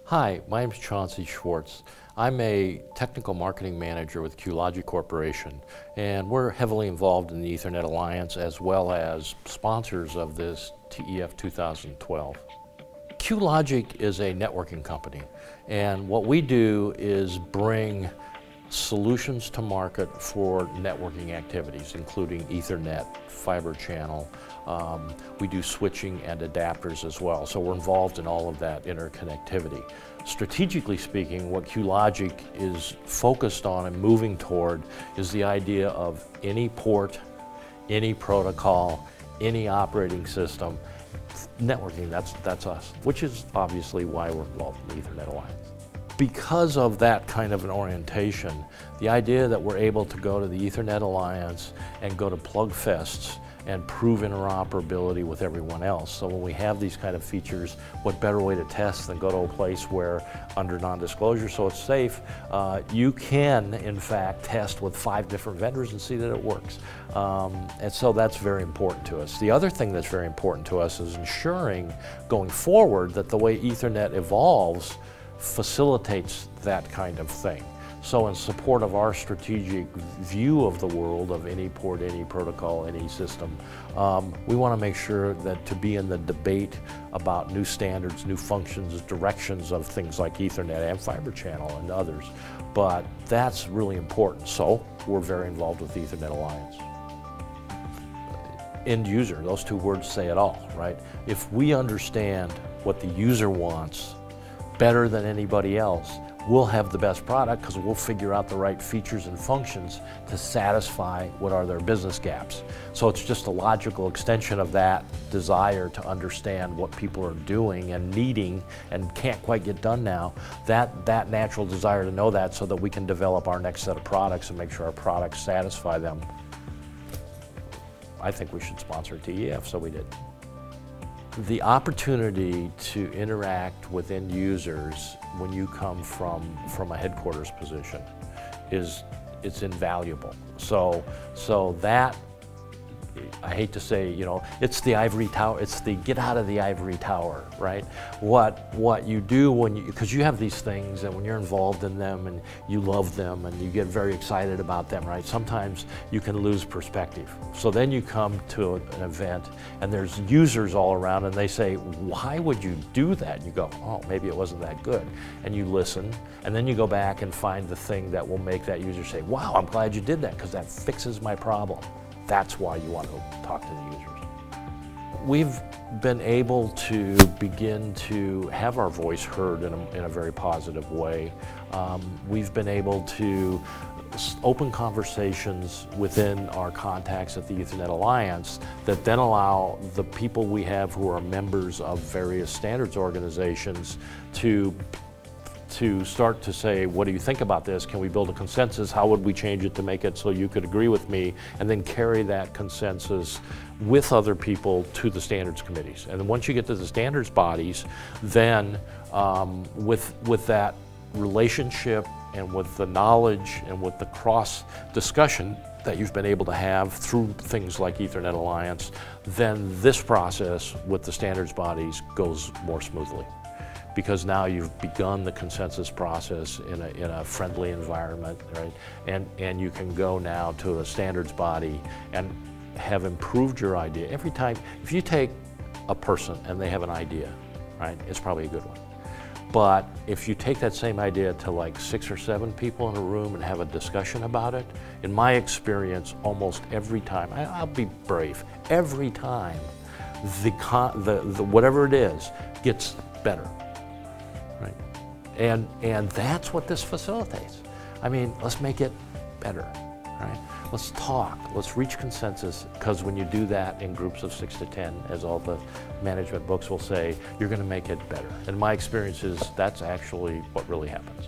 Hi, my name is Chauncey Schwartz. I'm a technical marketing manager with QLogic Corporation, and we're heavily involved in the Ethernet Alliance as well as sponsors of this TEF 2012. QLogic is a networking company, and what we do is bring solutions to market for networking activities, including Ethernet, fiber channel. We do switching and adapters as well, so we're involved in all of that interconnectivity. Strategically speaking, what QLogic is focused on and moving toward is the idea of any port, any protocol, any operating system. Networking, that's us, which is obviously why we're involved in the Ethernet Alliance. Because of that kind of an orientation, the idea that we're able to go to the Ethernet Alliance and go to plug fests and prove interoperability with everyone else. So when we have these kind of features, what better way to test than go to a place where, under non-disclosure, so it's safe, you can, in fact, test with 5 different vendors and see that it works. And so that's very important to us. The other thing that's very important to us is ensuring, going forward, that the way Ethernet evolves facilitates that kind of thing. So in support of our strategic view of the world, of any port, any protocol, any system, we want to make sure that to be in the debate about new standards, new functions, directions of things like Ethernet and fiber channel and others. But that's really important. So we're very involved with the Ethernet Alliance. End user, those 2 words say it all, right? If we understand what the user wants better than anybody else, we'll have the best product because we'll figure out the right features and functions to satisfy what are their business gaps. So it's just a logical extension of that desire to understand what people are doing and needing and can't quite get done now, that natural desire to know that so that we can develop our next set of products and make sure our products satisfy them. I think we should sponsor TEF, so we did. The opportunity to interact with end users when you come from a headquarters position it's invaluable. So that, I hate to say, you know, it's the ivory tower, it's the get out of the ivory tower, right? What you do when you, because you have these things and when you're involved in them and you love them and you get very excited about them, right? Sometimes you can lose perspective. So then you come to an event and there's users all around and they say, why would you do that? And you go, oh, maybe it wasn't that good. And you listen and then you go back and find the thing that will make that user say, wow, I'm glad you did that because that fixes my problem. That's why you want to talk to the users. We've been able to begin to have our voice heard in a very positive way. We've been able to open conversations within our contacts at the Ethernet Alliance that then allow the people we have who are members of various standards organizations to start to say, what do you think about this? Can we build a consensus? How would we change it to make it so you could agree with me? And then carry that consensus with other people to the standards committees. And then once you get to the standards bodies, then with that relationship and with the knowledge and with the cross discussion that you've been able to have through things like Ethernet Alliance, then this process with the standards bodies goes more smoothly. Because now you've begun the consensus process in a friendly environment, right? And you can go now to a standards body and have improved your idea. Every time, if you take a person and they have an idea, right, it's probably a good one. But if you take that same idea to like 6 or 7 people in a room and have a discussion about it, in my experience, almost every time, I'll be brave, every time the whatever it is gets better. Right. And that's what this facilitates. I mean, let's make it better, right? Let's talk, let's reach consensus, because when you do that in groups of 6 to 10, as all the management books will say, you're going to make it better. And my experience is that's actually what really happens.